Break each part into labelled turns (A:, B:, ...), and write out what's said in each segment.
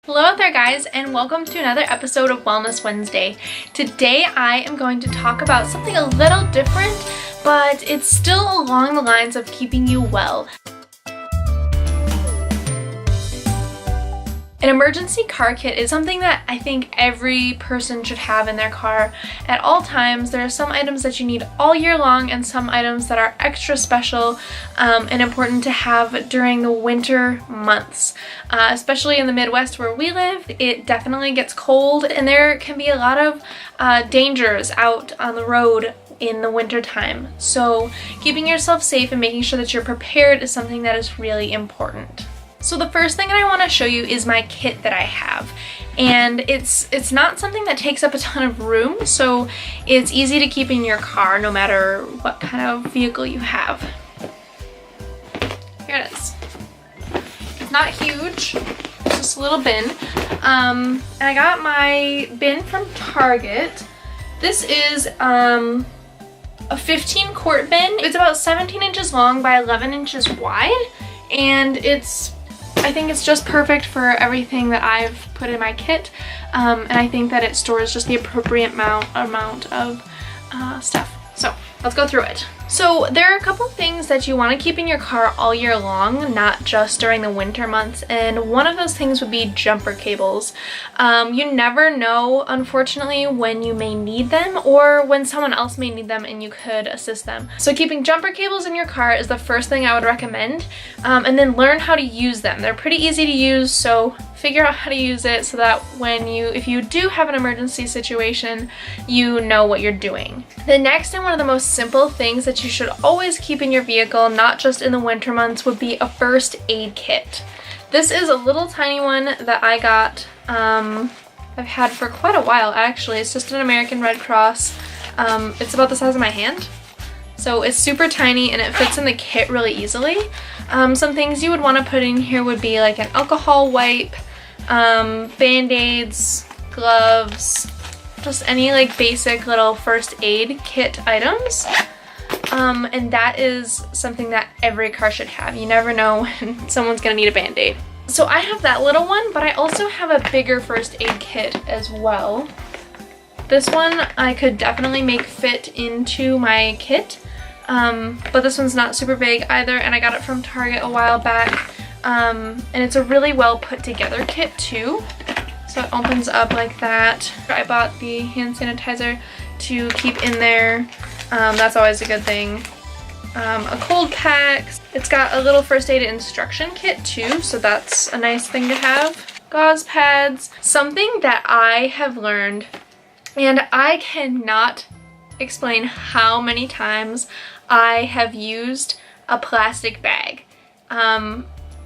A: Hello out there guys, and welcome to another episode of Wellness Wednesday. Today I am going to talk about something a little different, but it's still along the lines of keeping you well. An emergency car kit is something that I think every person should have in their car at all times. There are some items that you need all year long and some items that are extra special and important to have during the winter months. Especially in the Midwest where we live, it definitely gets cold and there can be a lot of dangers out on the road in the winter time. So keeping yourself safe and making sure that you're prepared is something that is really important. So the first thing that I want to show you is my kit that I have, and it's not something that takes up a ton of room, so it's easy to keep in your car no matter what kind of vehicle you have. Here it is. It's not huge, it's just a little bin. And I got my bin from Target. This is a 15 quart bin. It's about 17 inches long by 11 inches wide, and I think it's just perfect for everything that I've put in my kit, and I think that it stores just the appropriate amount of stuff. So let's go through it. So there are a couple things that you want to keep in your car all year long, not just during the winter months, and one of those things would be jumper cables. You never know, unfortunately, when you may need them or when someone else may need them and you could assist them. So keeping jumper cables in your car is the first thing I would recommend, and then learn how to use them. They're pretty easy to use, so figure out how to use it so that if you do have an emergency situation, you know what you're doing. The next and one of the most simple things that you should always keep in your vehicle, not just in the winter months, would be a first aid kit. This is a little tiny one that I got, I've had for quite a while actually. It's just an American Red Cross. It's about the size of my hand. So it's super tiny and it fits in the kit really easily. Some things you would want to put in here would be like an alcohol wipe, band-aids, gloves, just any like basic little first aid kit items. And that is something that every car should have. You never know when someone's gonna need a band-aid. So I have that little one, but I also have a bigger first aid kit as well. This one I could definitely make fit into my kit, but this one's not super big either, and I got it from Target a while back. And it's a really well put together kit too. So it opens up like that. I bought the hand sanitizer to keep in there. That's always a good thing. A cold pack. It's got a little first aid instruction kit too, so that's a nice thing to have. Gauze pads. Something that I have learned, and I cannot explain how many times I have used a plastic bag.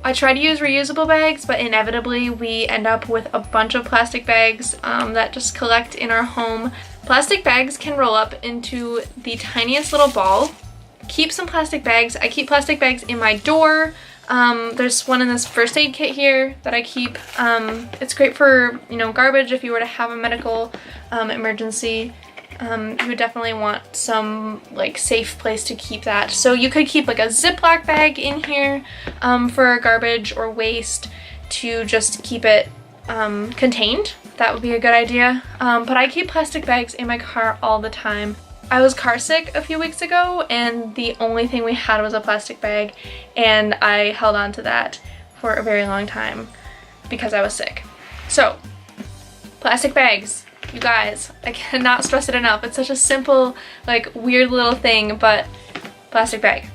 A: I try to use reusable bags, but inevitably we end up with a bunch of plastic bags that just collect in our home. Plastic bags can roll up into the tiniest little ball. Keep some plastic bags. I keep plastic bags in my door. There's one in this first aid kit here that I keep. It's great for, garbage if you were to have a medical emergency. You would definitely want some safe place to keep that. So you could keep like a Ziploc bag in here for garbage or waste to just keep it contained. That would be a good idea. But I keep plastic bags in my car all the time. I was car sick a few weeks ago and the only thing we had was a plastic bag, and I held on to that for a very long time because I was sick. So plastic bags. You guys, I cannot stress it enough. It's such a simple, weird little thing, but plastic bag.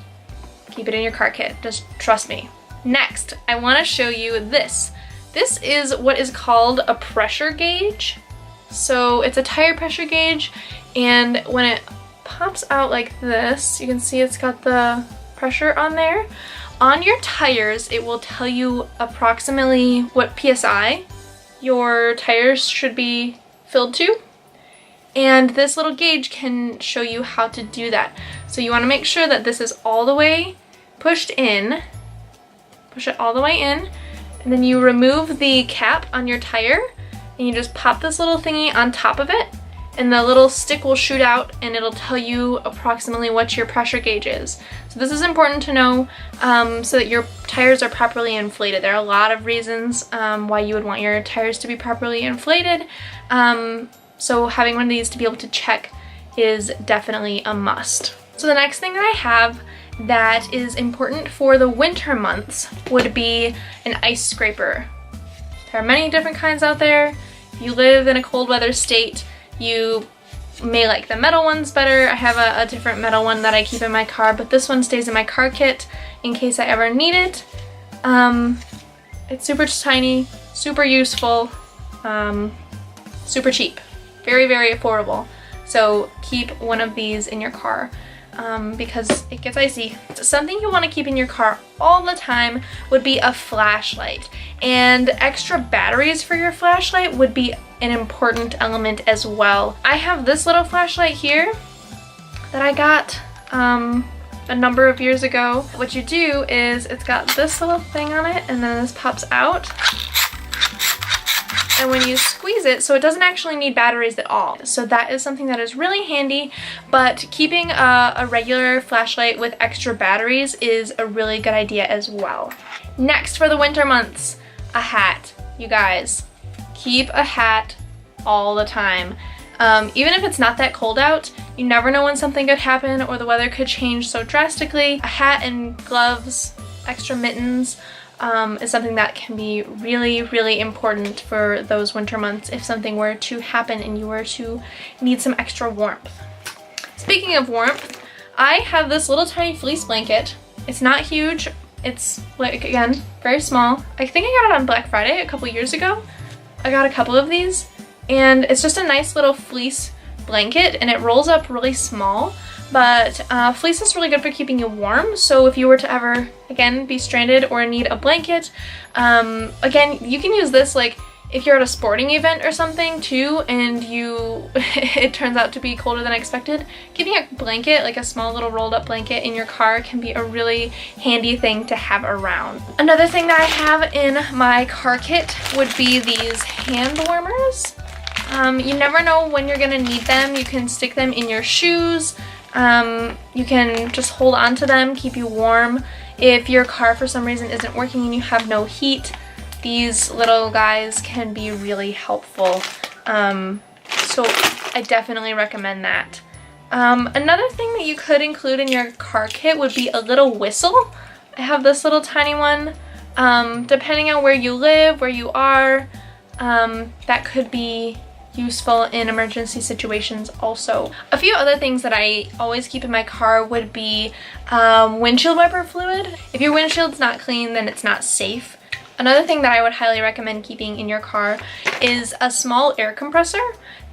A: Keep it in your car kit. Just trust me. Next, I want to show you this. This is what is called a pressure gauge. So it's a tire pressure gauge, and when it pops out like this, you can see it's got the pressure on there. On your tires, it will tell you approximately what PSI your tires should be filled to, and this little gauge can show you how to do that. So you want to make sure that this is all the way pushed in, push it all the way in, and then you remove the cap on your tire and you just pop this little thingy on top of it, and the little stick will shoot out and it'll tell you approximately what your pressure gauge is. So this is important to know so that your tires are properly inflated. There are a lot of reasons why you would want your tires to be properly inflated. So having one of these to be able to check is definitely a must. So the next thing that I have that is important for the winter months would be an ice scraper. There are many different kinds out there. If you live in a cold weather state, you may like the metal ones better. I have a different metal one that I keep in my car, but this one stays in my car kit in case I ever need it. It's super tiny, super useful, super cheap, very, very affordable. So keep one of these in your car. Because it gets icy. Something you want to keep in your car all the time would be a flashlight, and extra batteries for your flashlight would be an important element as well. I have this little flashlight here that I got a number of years ago. What you do is it's got this little thing on it and then this pops out. And when you squeeze it, so it doesn't actually need batteries at all. So that is something that is really handy, but keeping a regular flashlight with extra batteries is a really good idea as well. Next, for the winter months, a hat. You guys, keep a hat all the time. Even if it's not that cold out, you never know when something could happen or the weather could change so drastically. A hat and gloves, extra mittens, is something that can be really, really important for those winter months if something were to happen and you were to need some extra warmth. Speaking of warmth, I have this little tiny fleece blanket. It's not huge. It's, like, again, very small. I think I got it on Black Friday a couple years ago. I got a couple of these, and it's just a nice little fleece blanket, and it rolls up really small. But fleece is really good for keeping you warm, so if you were to ever, again, be stranded or need a blanket, again, you can use this, like, if you're at a sporting event or something, too, and it turns out to be colder than expected, keeping a blanket, like a small little rolled up blanket in your car can be a really handy thing to have around. Another thing that I have in my car kit would be these hand warmers. You never know when you're gonna need them. You can stick them in your shoes. You can just hold on to them, keep you warm. If your car for some reason isn't working and you have no heat, these little guys can be really helpful. So I definitely recommend that. Another thing that you could include in your car kit would be a little whistle. I have this little tiny one. Depending on where you live, where you are, that could be useful in emergency situations also. A few other things that I always keep in my car would be windshield wiper fluid. If your windshield's not clean, then it's not safe. Another thing that I would highly recommend keeping in your car is a small air compressor.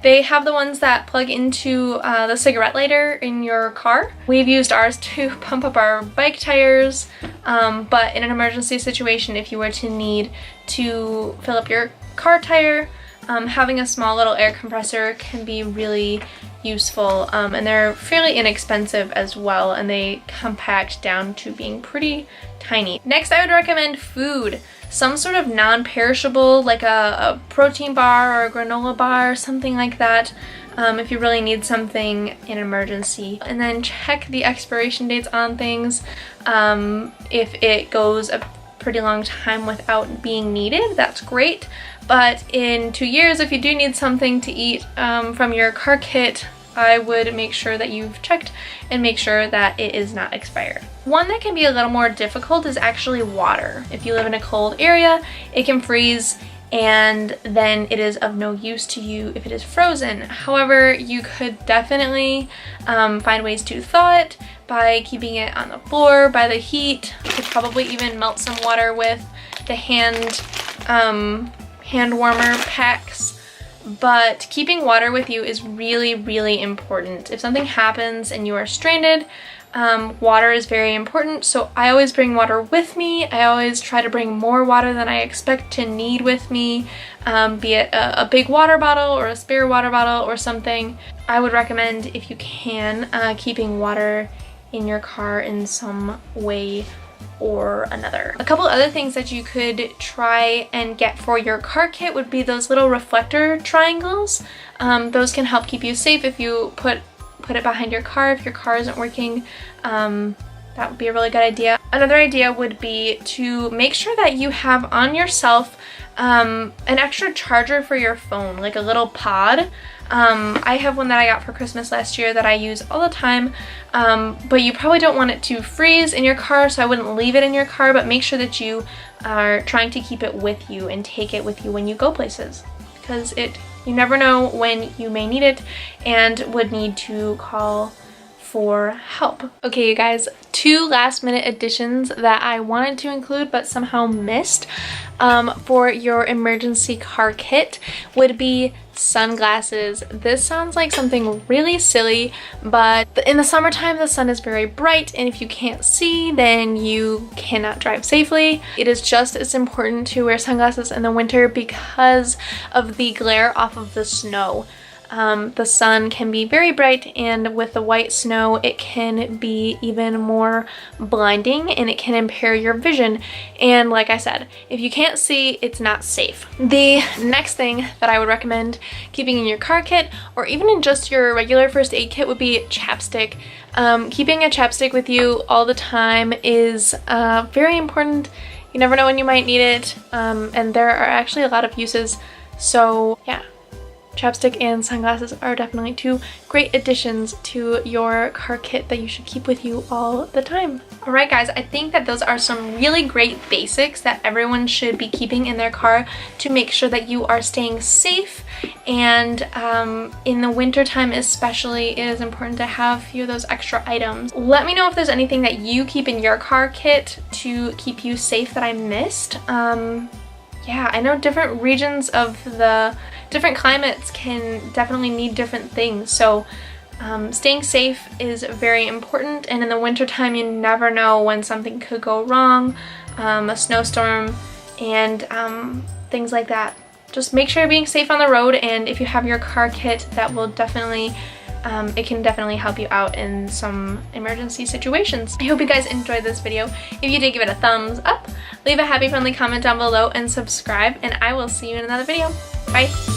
A: They have the ones that plug into the cigarette lighter in your car. We've used ours to pump up our bike tires, but in an emergency situation, if you were to need to fill up your car tire, having a small little air compressor can be really useful, and they're fairly inexpensive as well, and they compact down to being pretty tiny. Next, I would recommend food. Some sort of non-perishable, like a protein bar or a granola bar or something like that, if you really need something in an emergency. And then check the expiration dates on things. If it goes a pretty long time without being needed, that's great. But in 2 years, if you do need something to eat from your car kit, I would make sure that you've checked and make sure that it is not expired. One that can be a little more difficult is actually water. If you live in a cold area, it can freeze and then it is of no use to you if it is frozen. However, you could definitely find ways to thaw it by keeping it on the floor by the heat. You could probably even melt some water with the hand warmer packs. But keeping water with you is really, really important. If something happens and you are stranded, water is very important. So I always bring water with me. I always try to bring more water than I expect to need with me, be it a big water bottle or a spare water bottle or something. I would recommend, if you can, keeping water in your car in some way or another. A couple other things that you could try and get for your car kit would be those little reflector triangles. Those can help keep you safe if you put it behind your car if your car isn't working. That would be a really good idea. Another idea would be to make sure that you have on yourself an extra charger for your phone, like a little pod. I have one that I got for Christmas last year that I use all the time, but you probably don't want it to freeze in your car, so I wouldn't leave it in your car, but make sure that you are trying to keep it with you and take it with you when you go places, because you never know when you may need it and would need to call for help. Okay, you guys, 2 last minute additions that I wanted to include but somehow missed for your emergency car kit would be sunglasses. This sounds like something really silly, but in the summertime the sun is very bright, and if you can't see, then you cannot drive safely. It is just as important to wear sunglasses in the winter because of the glare off of the snow. The sun can be very bright, and with the white snow it can be even more blinding and it can impair your vision. And like I said, if you can't see, it's not safe. The next thing that I would recommend keeping in your car kit, or even in just your regular first aid kit, would be chapstick. Keeping a chapstick with you all the time is very important. You never know when you might need it, and there are actually a lot of uses. So yeah. Chapstick and sunglasses are definitely 2 great additions to your car kit that you should keep with you all the time. Alright guys, I think that those are some really great basics that everyone should be keeping in their car to make sure that you are staying safe, and in the winter time especially, it is important to have a few of those extra items. Let me know if there's anything that you keep in your car kit to keep you safe that I missed. Yeah, I know different regions of the different climates can definitely need different things, so staying safe is very important, and in the winter time you never know when something could go wrong, a snowstorm and things like that. Just make sure you're being safe on the road, and if you have your car kit, that will definitely it can definitely help you out in some emergency situations. I hope you guys enjoyed this video. If you did, give it a thumbs up, leave a happy friendly comment down below, and subscribe, and I will see you in another video. Bye!